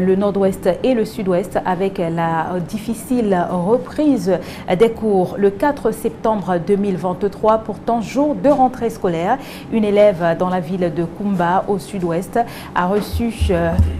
Le nord-ouest et le sud-ouest avec la difficile reprise des cours le 4 septembre 2023, pourtant jour de rentrée scolaire. Une élève dans la ville de Koumba au sud-ouest a reçu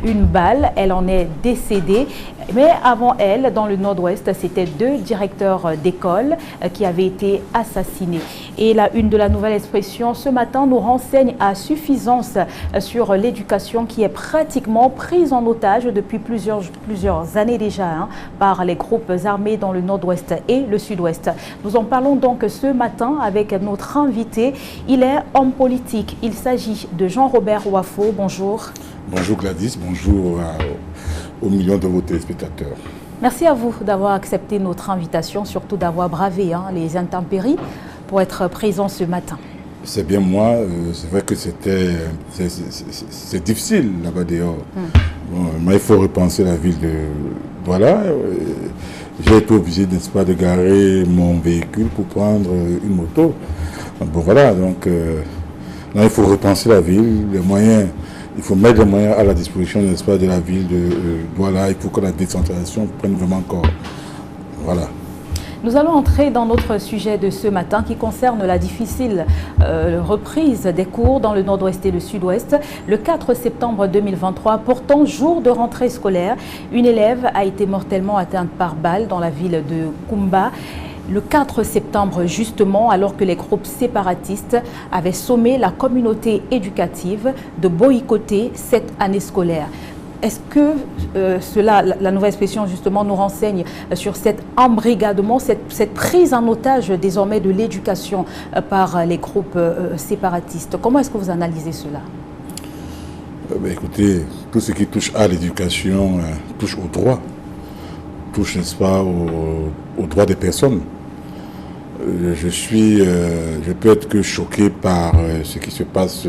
une balle, elle en est décédée. Mais avant elle, dans le nord-ouest, c'était 2 directeurs d'école qui avaient été assassinés. Et la une de la Nouvelle Expression ce matin nous renseigne à suffisance sur l'éducation qui est pratiquement prise en otage depuis plusieurs années déjà par les groupes armés dans le nord-ouest et le sud-ouest. Nous en parlons donc ce matin avec notre invité. Il est homme politique. Il s'agit de Jean-Robert Wafo. Bonjour. Bonjour Gladys, bonjour aux millions de vos téléspectateurs. Merci à vous d'avoir accepté notre invitation, surtout d'avoir bravé les intempéries pour être présent ce matin. C'est bien moi, c'est vrai que c'est difficile là-bas dehors. Bon, mais il faut repenser la ville de Douala. J'ai été obligé, n'est-ce pas, de garer mon véhicule pour prendre une moto. Bon voilà, donc là, il faut repenser la ville, les moyens. Il faut mettre les moyens à la disposition, n'est-ce pas, de la ville de Douala. Il faut que la décentralisation prenne vraiment corps. Voilà. Nous allons entrer dans notre sujet de ce matin qui concerne la difficile reprise des cours dans le nord-ouest et le sud-ouest. Le 4 septembre 2023, pourtant jour de rentrée scolaire, une élève a été mortellement atteinte par balle dans la ville de Koumba. Le 4 septembre, justement, alors que les groupes séparatistes avaient sommé la communauté éducative de boycotter cette année scolaire. Est-ce que la Nouvelle Expression, justement, nous renseigne sur cet embrigadement, cette prise en otage désormais de l'éducation par les groupes séparatistes? Comment est-ce que vous analysez cela? Écoutez, tout ce qui touche à l'éducation touche au droit, touche, n'est-ce pas, aux droits des personnes. Je peux être que choqué par ce qui se passe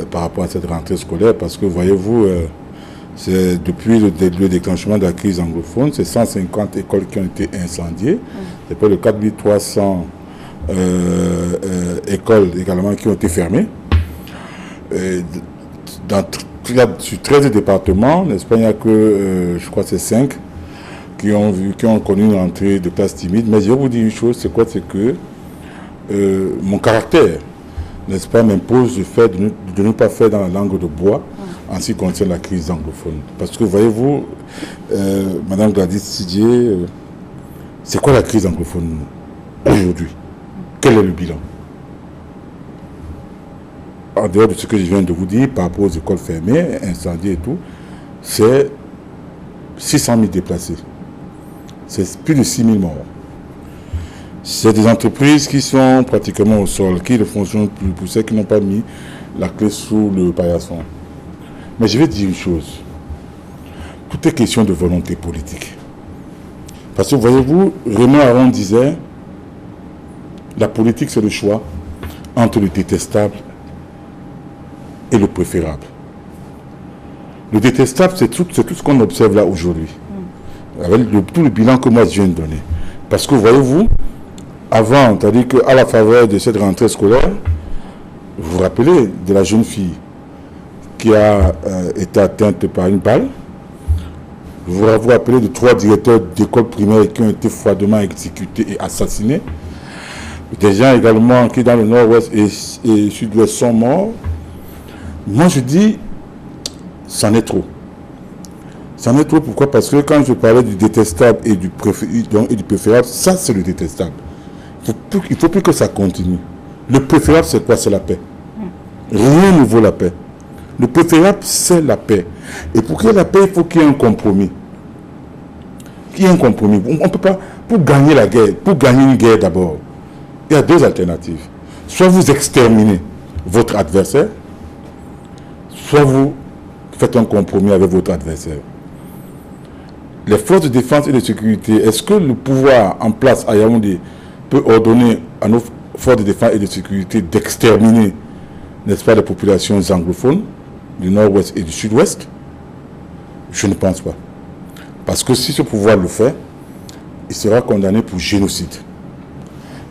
par rapport à cette rentrée scolaire, parce que voyez-vous, c'est depuis le déclenchement de la crise anglophone, c'est 150 écoles qui ont été incendiées, c'est pas le 4300 écoles également qui ont été fermées. Sur 13 départements, n'est-ce pas, il n'y a que, je crois, c'est 5 qui ont connu une rentrée de classe timide. Mais je vais vous dire une chose, c'est quoi? C'est que mon caractère, n'est-ce pas, m'impose le fait de ne pas faire dans la langue de bois en ce qui concerne la crise anglophone. Parce que, voyez-vous, Madame Gladys Sidier, c'est quoi la crise anglophone aujourd'hui? Quel est le bilan? En dehors de ce que je viens de vous dire, par rapport aux écoles fermées, incendiées et tout, c'est 600 000 déplacés. C'est plus de 6 000 morts. C'est des entreprises qui sont pratiquement au sol, qui ne fonctionnent plus, pour ceux qui n'ont pas mis la clé sous le paillasson. Mais je vais dire une chose. Tout est question de volonté politique. Parce que, voyez-vous, Raymond Aron disait, la politique, c'est le choix entre le détestable et le préférable. Le détestable, c'est tout ce qu'on observe là aujourd'hui. Avec tout le bilan que moi je viens de donner. Parce que, voyez-vous, avant, c'est-à-dire qu'à la faveur de cette rentrée scolaire, vous vous rappelez de la jeune fille qui a été atteinte par une balle. Vous vous rappelez de 3 directeurs d'école primaire qui ont été froidement exécutés et assassinés. Des gens également qui, dans le nord-ouest et sud-ouest, sont morts. Moi, je dis, c'en est trop. C'en est trop, pourquoi? Parce que quand je parlais du détestable et du préférable, ça c'est le détestable. Il ne faut plus que ça continue. Le préférable, c'est quoi? C'est la paix. Rien ne vaut la paix. Le préférable, c'est la paix. Et pour qu'il y ait la paix, il faut qu'il y ait un compromis. Qu'il y ait un compromis. On ne peut pas, pour gagner la guerre, pour gagner une guerre d'abord, il y a 2 alternatives. Soit vous exterminez votre adversaire, soit vous faites un compromis avec votre adversaire. Les forces de défense et de sécurité, est-ce que le pouvoir en place à Yaoundé peut ordonner à nos forces de défense et de sécurité d'exterminer, n'est-ce pas, les populations anglophones du nord-ouest et du sud-ouest? Je ne pense pas. Parce que si ce pouvoir le fait, il sera condamné pour génocide.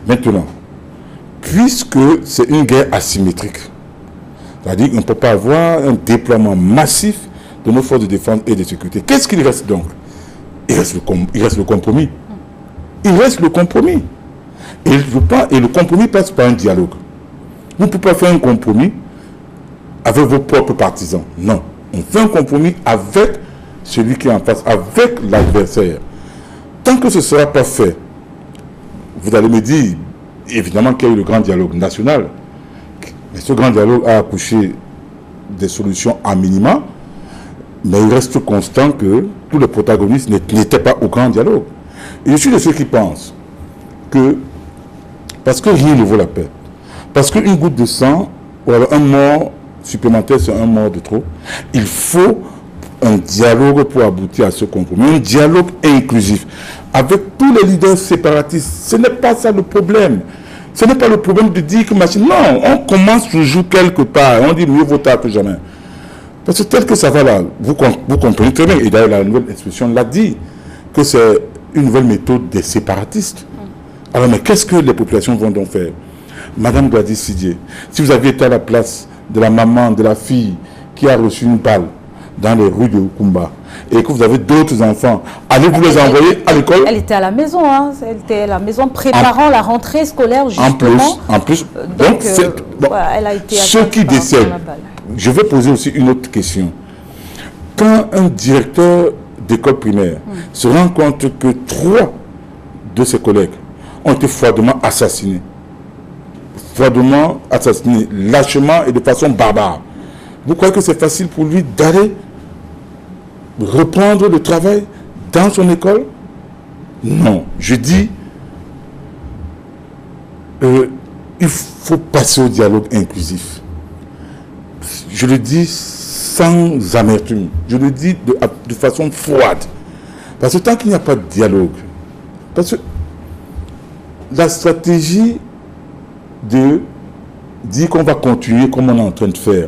Maintenant, puisque c'est une guerre asymétrique, c'est-à-dire qu'on ne peut pas avoir un déploiement massif de nos forces de défense et de sécurité. Qu'est-ce qu'il reste donc? Il reste le compromis. Il reste le compromis. Et le compromis passe par un dialogue. Vous ne pouvez pas faire un compromis avec vos propres partisans. Non. On fait un compromis avec celui qui est en face, avec l'adversaire. Tant que ce ne sera pas fait, vous allez me dire, évidemment qu'il y a eu le grand dialogue national. Mais ce grand dialogue a accouché des solutions à minima, mais il reste constant que tous les protagonistes n'étaient pas au grand dialogue. Et je suis de ceux qui pensent que, parce que rien ne vaut la paix, parce qu'une goutte de sang, ou alors un mort supplémentaire, c'est un mort de trop, il faut un dialogue pour aboutir à ce compromis, un dialogue inclusif, avec tous les leaders séparatistes. Ce n'est pas ça le problème. Ce n'est pas le problème de dire que machine. Non, on commence toujours quelque part, on dit mieux vaut tard que jamais. Parce que tel que ça va là, vous comprenez très bien, et d'ailleurs la nouvelle expression l'a dit, que c'est une nouvelle méthode des séparatistes. Alors, mais qu'est-ce que les populations vont donc faire? Madame Gladys Sidier, si vous aviez été à la place de la maman, de la fille qui a reçu une balle dans les rues de Okumba, et que vous avez d'autres enfants, allez-vous les envoyer à l'école? Elle était à la maison, hein. Elle était à la maison préparant la rentrée scolaire, justement. En plus, donc elle a été ceux qui décèdent. Je vais poser aussi une autre question. Quand un directeur d'école primaire se rend compte que 3 de ses collègues ont été froidement assassinés, lâchement et de façon barbare, vous croyez que c'est facile pour lui d'aller reprendre le travail dans son école? Non. Je dis, il faut passer au dialogue inclusif. Je le dis sans amertume. Je le dis de façon froide. Parce que tant qu'il n'y a pas de dialogue, parce que la stratégie de dire qu'on va continuer comme on est en train de faire,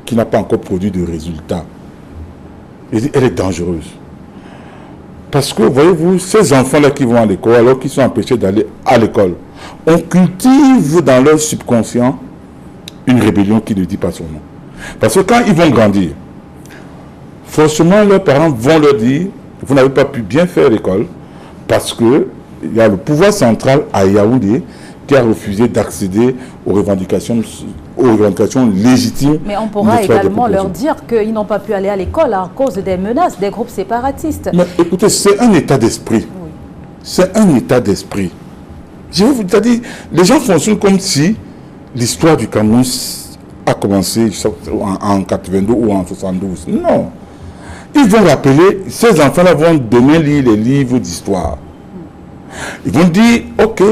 qui n'a pas encore produit de résultats, elle est dangereuse. Parce que, voyez-vous, ces enfants-là qui vont à l'école, alors qu'ils sont empêchés d'aller à l'école, on cultive dans leur subconscient une rébellion qui ne dit pas son nom. Parce que quand ils vont grandir, forcément leurs parents vont leur dire, vous n'avez pas pu bien faire l'école, parce que il y a le pouvoir central à Yaoundé qui a refusé d'accéder aux revendications légitimes. Mais on pourra également leur dire qu'ils n'ont pas pu aller à l'école à cause des menaces des groupes séparatistes. Mais écoutez, c'est un état d'esprit. Oui. C'est un état d'esprit. Je vais vous dire, les gens fonctionnent comme si l'histoire du Cameroun a commencé en 82 ou en 72. Non. Ils vont rappeler, ces enfants-là vont demain lire les livres d'histoire. Ils vont dire, ok,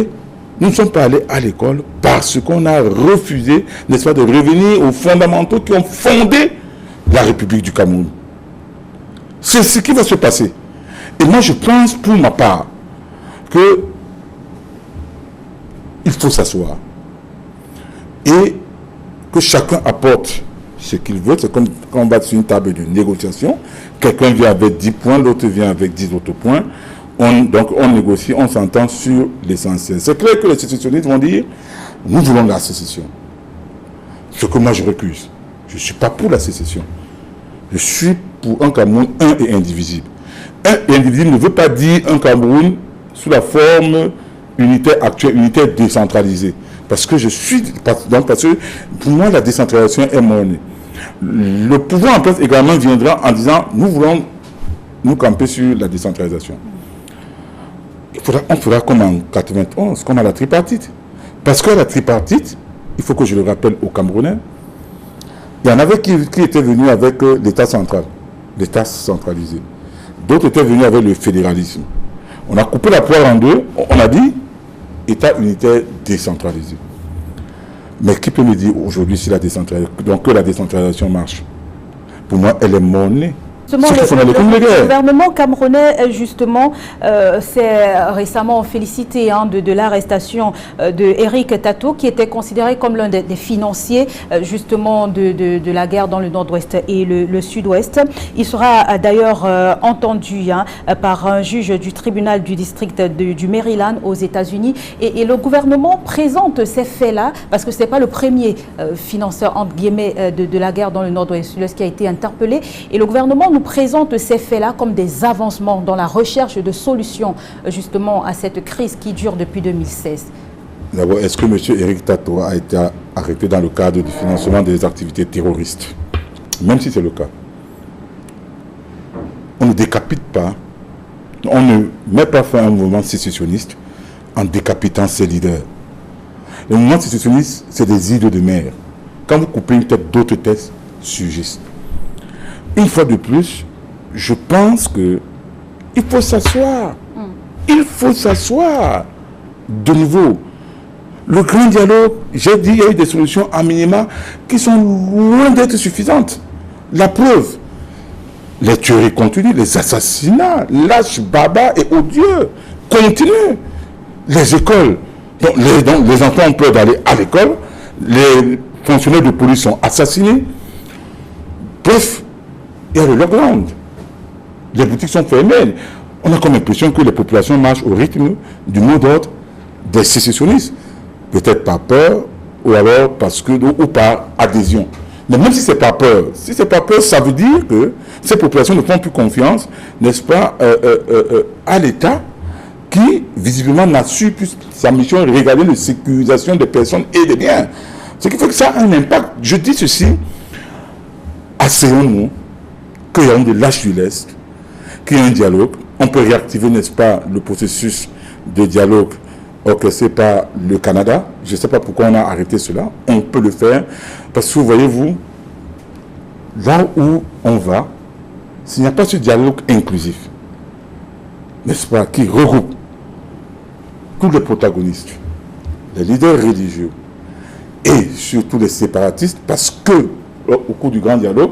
nous ne sommes pas allés à l'école parce qu'on a refusé, n'est-ce pas, de revenir aux fondamentaux qui ont fondé la République du Cameroun. C'est ce qui va se passer. Et moi, je pense pour ma part que il faut s'asseoir et que chacun apporte ce qu'il veut. C'est comme quand on va sur une table de négociation. Quelqu'un vient avec 10 points, l'autre vient avec 10 autres points. Donc on négocie, on s'entend sur l'essentiel. C'est clair que les sécessionnistes vont dire, nous voulons la sécession. Ce que moi je recuse. Je ne suis pas pour la sécession. Je suis pour un Cameroun un et indivisible. Un et indivisible ne veut pas dire un Cameroun sous la forme unitaire actuelle, unitaire décentralisée. Parce que parce que pour moi la décentralisation est mornée. Le pouvoir en place également viendra en disant, nous voulons nous camper sur la décentralisation. On fera comme en 91, comme à la tripartite. Parce que la tripartite, il faut que je le rappelle aux Camerounais, il y en avait qui étaient venus avec l'État central, l'État centralisé. D'autres étaient venus avec le fédéralisme. On a coupé la poire en deux, on a dit État unitaire décentralisé. Mais qui peut me dire aujourd'hui si la décentralisation, donc que la décentralisation marche? Pour moi, elle est mornée. Le gouvernement camerounais, justement, s'est récemment félicité de l'arrestation de Eric Tato, qui était considéré comme l'un des financiers, justement, de la guerre dans le nord-ouest et le sud-ouest. Il sera d'ailleurs entendu par un juge du tribunal du district du Maryland aux États-Unis. Et le gouvernement présente ces faits-là, parce que ce n'est pas le premier financeur, entre guillemets, de la guerre dans le nord-ouest et le sud-ouest qui a été interpellé. Et le gouvernement nous présente ces faits-là comme des avancements dans la recherche de solutions justement à cette crise qui dure depuis 2016. D'abord, est-ce que M. Eric Tato a été arrêté dans le cadre du financement des activités terroristes? Même si c'est le cas. On ne décapite pas, on ne met pas fin à un mouvement sécessionniste en décapitant ses leaders. Le mouvement sécessionniste, c'est des îlots de mer. Quand vous coupez une tête, d'autres têtes surgissent. Une fois de plus, je pense que il faut s'asseoir. Il faut s'asseoir. De nouveau, le grand dialogue, j'ai dit, il y a eu des solutions à minima qui sont loin d'être suffisantes. La preuve, les tueries continuent, les assassinats, lâches, barbares et odieux continuent. Les écoles, donc les enfants ont peur d'aller à l'école, les fonctionnaires de police sont assassinés. Bref, il y a le lockdown. Les boutiques sont fermées. On a comme l'impression que les populations marchent au rythme du mot d'ordre des sécessionnistes. Peut-être par peur, ou alors parce que, ou par adhésion. Mais même si ce n'est pas peur, ça veut dire que ces populations ne font plus confiance, n'est-ce pas, à l'État qui, visiblement, n'a su plus sa mission de regarder la sécurisation des personnes et des biens. Ce qui fait que ça a un impact. Je dis ceci, asseyons-nous, qu'il y a de lâche du lest, qu'il y a un dialogue. On peut réactiver, n'est-ce pas, le processus de dialogue orchestré par le Canada. Je ne sais pas pourquoi on a arrêté cela. On peut le faire. Parce que, voyez-vous, là où on va, s'il n'y a pas ce dialogue inclusif, n'est-ce pas, qui regroupe tous les protagonistes, les leaders religieux et surtout les séparatistes, parce que, au cours du grand dialogue,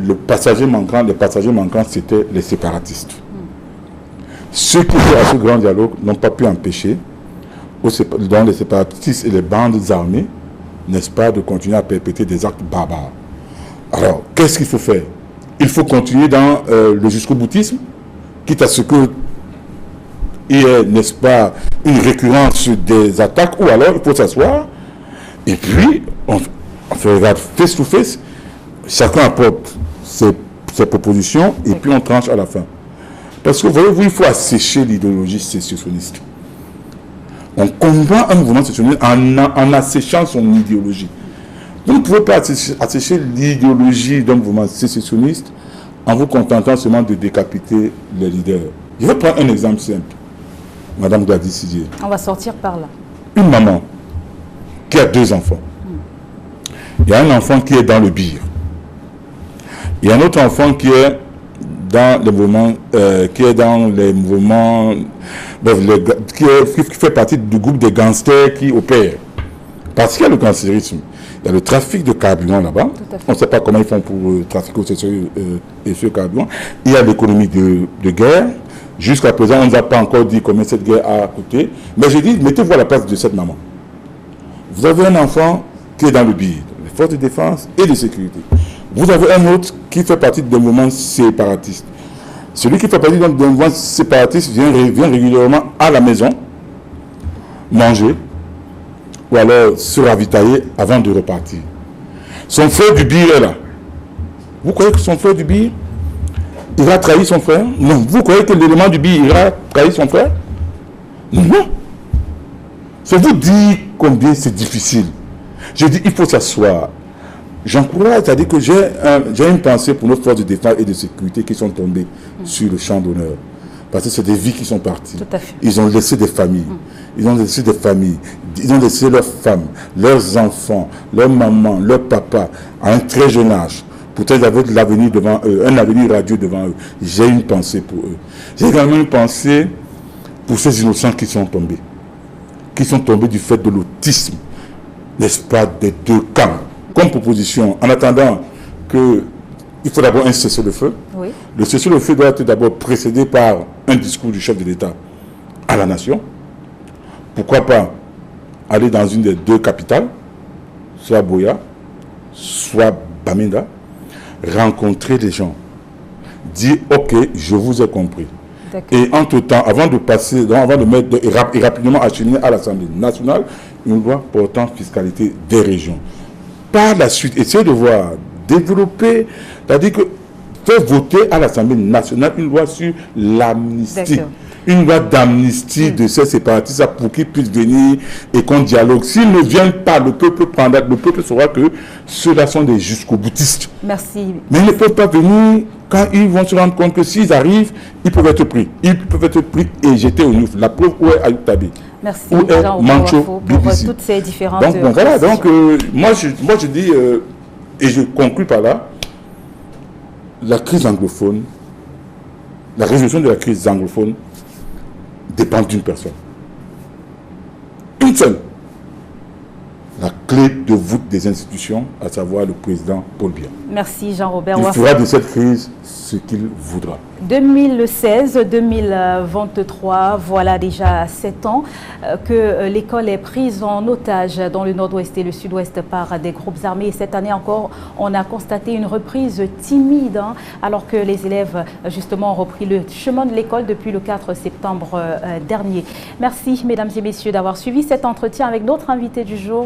les passagers manquants, c'était les séparatistes. Ceux qui étaient à ce grand dialogue n'ont pas pu empêcher, dans les séparatistes et les bandes armées, n'est-ce pas, de continuer à perpétrer des actes barbares. Alors, qu'est-ce qu'il faut faire? Il faut continuer dans le jusqu'au boutisme, quitte à ce que il y ait, n'est-ce pas, une récurrence des attaques, ou alors il faut s'asseoir, et puis on fait regarde face to face, chacun apporte ses propositions, et puis on tranche à la fin. Parce que, voyez-vous, il faut assécher l'idéologie sécessionniste. On combat un mouvement sécessionniste en asséchant son idéologie. Vous ne pouvez pas assécher l'idéologie d'un mouvement sécessionniste en vous contentant seulement de décapiter les leaders. Je vais prendre un exemple simple. Madame Gladys Sidier. On va sortir par là. Une maman qui a 2 enfants. Il y a un enfant qui est dans le BIR. Il y a un autre enfant qui est dans les mouvements, qui fait partie du groupe des gangsters qui opèrent. Parce qu'il y a le gangstérisme, il y a le trafic de carburant là-bas. On ne sait pas comment ils font pour trafiquer ce carburant. Il y a l'économie de guerre. Jusqu'à présent, on ne nous a pas encore dit combien cette guerre a coûté. Mais j'ai dit, mettez-vous à la place de cette maman. Vous avez un enfant qui est dans le BIR, les forces de défense et de sécurité. Vous avez un autre qui fait partie d'un mouvement séparatiste. Celui qui fait partie d'un mouvement séparatiste vient régulièrement à la maison, manger, ou alors se ravitailler avant de repartir. Son frère du BIR est là. Vous croyez que son frère du BIR ira trahir son frère? Non. Vous croyez que l'élément du BIR ira trahir son frère? Non. C'est vous dire combien c'est difficile. Je dis, il faut s'asseoir. J'encourage, c'est-à-dire que j'ai une pensée pour nos forces de défense et de sécurité qui sont tombées sur le champ d'honneur. Parce que c'est des vies qui sont parties. Tout à fait. Ils ont laissé des familles. Ils ont laissé des familles. Ils ont laissé leurs femmes, leurs enfants, leurs mamans, leurs papas, à un très jeune âge. Pourtant, ils avaient de l'avenir devant eux, un avenir radieux devant eux. J'ai une pensée pour eux. J'ai également une pensée pour ces innocents qui sont tombés. Qui sont tombés du fait de l'autisme, n'est-ce pas, des 2 camps. Comme proposition, en attendant que il faut d'abord un cessez-le-feu. Oui. Le cessez-le-feu doit être d'abord précédé par un discours du chef de l'État à la nation. Pourquoi pas aller dans une des deux capitales, soit Buea, soit Bamenda, rencontrer des gens, dire ok, je vous ai compris. Et entre-temps, avant de passer, avant de mettre et rapidement acheminer à l'Assemblée nationale une loi portant fiscalité des régions. Par la suite, essayez de voir, développer, c'est-à-dire que faire voter à l'Assemblée nationale une loi sur l'amnistie. Une loi d'amnistie de ces séparatistes pour qu'ils puissent venir et qu'on dialogue. S'ils ne viennent pas, le peuple prendra, le peuple saura que ceux-là sont des jusqu'au-boutistes. Merci. Mais ils ne peuvent pas venir quand ils vont se rendre compte que s'ils arrivent, ils peuvent être pris. Ils peuvent être pris et jetés au Nouf. La preuve, où est Ayoub Tabi? Merci où est Mancho pour BBC. toutes ces différentes donc, bon, voilà, donc moi je dis, et je conclus par là, la crise anglophone, la résolution de la crise anglophone dépend d'une personne. Une seule. La clé de voûte des institutions, à savoir le président Paul Biya. Merci Jean-Robert Il Wafo. fera de cette crise ce qu'il voudra. 2016-2023, voilà déjà 7 ans que l'école est prise en otage dans le nord-ouest et le sud-ouest par des groupes armés. Et cette année encore, on a constaté une reprise timide, alors que les élèves justement ont repris le chemin de l'école depuis le 4 septembre dernier. Merci mesdames et messieurs d'avoir suivi cet entretien avec notre invité du jour.